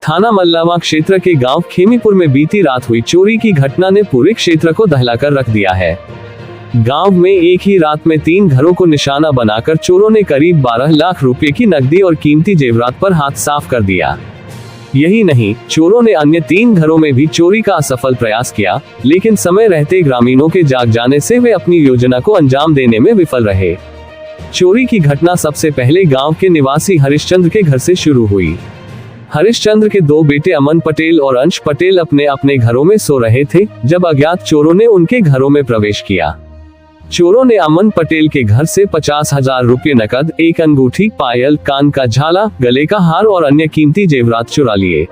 थाना मल्लावा क्षेत्र के गांव खेमीपुर में बीती रात हुई चोरी की घटना ने पूरे क्षेत्र को दहलाकर रख दिया है। गांव में एक ही रात में 3 घरों को निशाना बनाकर चोरों ने करीब 12 लाख रुपए की नकदी और कीमती जेवरात पर हाथ साफ कर दिया। यही नहीं, चोरों ने अन्य 3 घरों में भी चोरी का असफल प्रयास किया, लेकिन समय रहते ग्रामीणों के जाग जाने से वे अपनी योजना को अंजाम देने में विफल रहे। चोरी की घटना सबसे पहले गांव के निवासी हरिश्चंद्र के घर से शुरू हुई। हरिश्चंद्र के 2 बेटे अमन पटेल और अंश पटेल अपने अपने घरों में सो रहे थे जब अज्ञात चोरों ने उनके घरों में प्रवेश किया। चोरों ने अमन पटेल के घर से 50,000 रुपये नकद, 1 अंगूठी, पायल, कान का झाला, गले का हार और अन्य कीमती जेवरात चुरा लिए।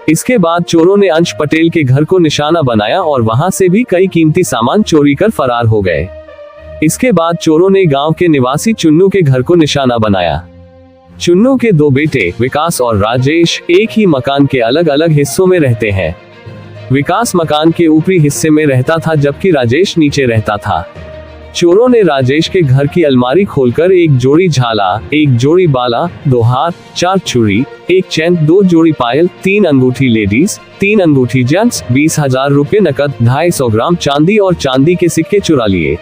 इसके बाद चोरों ने अंश पटेल के घर को निशाना बनाया और वहां से भी कई कीमती सामान चोरी कर फरार हो गए। इसके बाद चोरों ने गांव के निवासी चुन्नू के घर को निशाना बनाया। चुन्नू के 2 बेटे विकास और राजेश एक ही मकान के अलग अलग हिस्सों में रहते हैं। विकास मकान के ऊपरी हिस्से में रहता था जबकि राजेश नीचे रहता था। चोरों ने राजेश के घर की अलमारी खोलकर 1 जोड़ी झाला, 1 जोड़ी बाला, 2 हार, 4 चूड़ी, 1 चैन, 2 जोड़ी पायल, 3 अंगूठी लेडीज, 3 अंगूठी जेंट्स, 20,000 रुपये नकद, 250 ग्राम चांदी और चांदी के सिक्के चुरा लिए।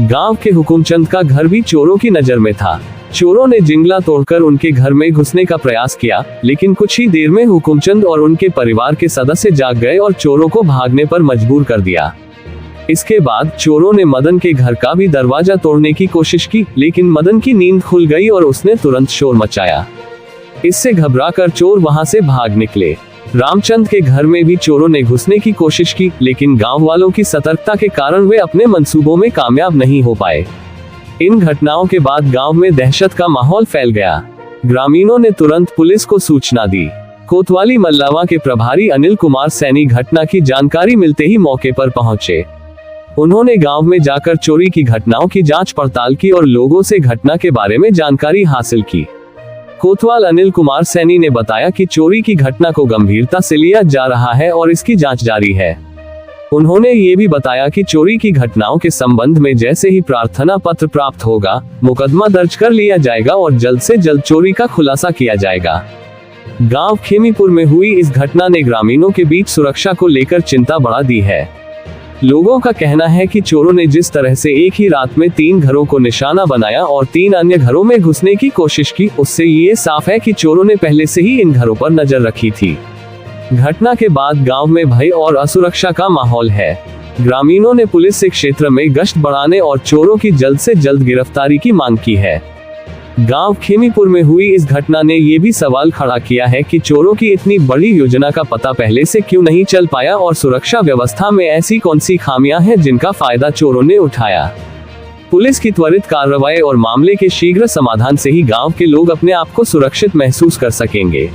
गांव के हुकुमचंद का घर भी चोरों की नजर में था। चोरों ने जिंगला तोड़कर उनके घर में घुसने का प्रयास किया, लेकिन कुछ ही देर में हुकुमचंद और उनके परिवार के सदस्य जाग गए और चोरों को भागने पर मजबूर कर दिया। इसके बाद चोरों ने मदन के घर का भी दरवाजा तोड़ने की कोशिश की, लेकिन मदन की नींद खुल गई और उसने तुरंत शोर मचाया। इससे घबराकर चोर वहां से भाग निकले। रामचंद के घर में भी चोरों ने घुसने की कोशिश की, लेकिन गांव वालों की सतर्कता के कारण वे अपने मंसूबों में कामयाब नहीं हो पाए। इन घटनाओं के बाद गांव में दहशत का माहौल फैल गया। ग्रामीणों ने तुरंत पुलिस को सूचना दी। कोतवाली मल्लावा के प्रभारी अनिल कुमार सैनी घटना की जानकारी मिलते ही मौके पर पहुंचे। उन्होंने गांव में जाकर चोरी की घटनाओं की जांच पड़ताल की और लोगों से घटना के बारे में जानकारी हासिल की। कोतवाल अनिल कुमार सैनी ने बताया कि चोरी की घटना को गंभीरता से लिया जा रहा है और इसकी जांच जारी है। उन्होंने ये भी बताया कि चोरी की घटनाओं के संबंध में जैसे ही प्रार्थना पत्र प्राप्त होगा, मुकदमा दर्ज कर लिया जाएगा और जल्द से जल्द चोरी का खुलासा किया जाएगा। गांव खेमीपुर में हुई इस घटना ने ग्रामीणों के बीच सुरक्षा को लेकर चिंता बढ़ा दी है। लोगों का कहना है कि चोरों ने जिस तरह से एक ही रात में 3 घरों को निशाना बनाया और 3 अन्य घरों में घुसने की कोशिश की, उससे ये साफ है कि चोरों ने पहले से ही इन घरों पर नजर रखी थी। घटना के बाद गांव में भय और असुरक्षा का माहौल है। ग्रामीणों ने पुलिस से क्षेत्र में गश्त बढ़ाने और चोरों की जल्द से जल्द गिरफ्तारी की मांग की है। गांव खेमीपुर में हुई इस घटना ने ये भी सवाल खड़ा किया है कि चोरों की इतनी बड़ी योजना का पता पहले से क्यों नहीं चल पाया और सुरक्षा व्यवस्था में ऐसी कौन सी खामियां हैं जिनका फायदा चोरों ने उठाया। पुलिस की त्वरित कार्रवाई और मामले के शीघ्र समाधान से ही गांव के लोग अपने आप को सुरक्षित महसूस कर सकेंगे।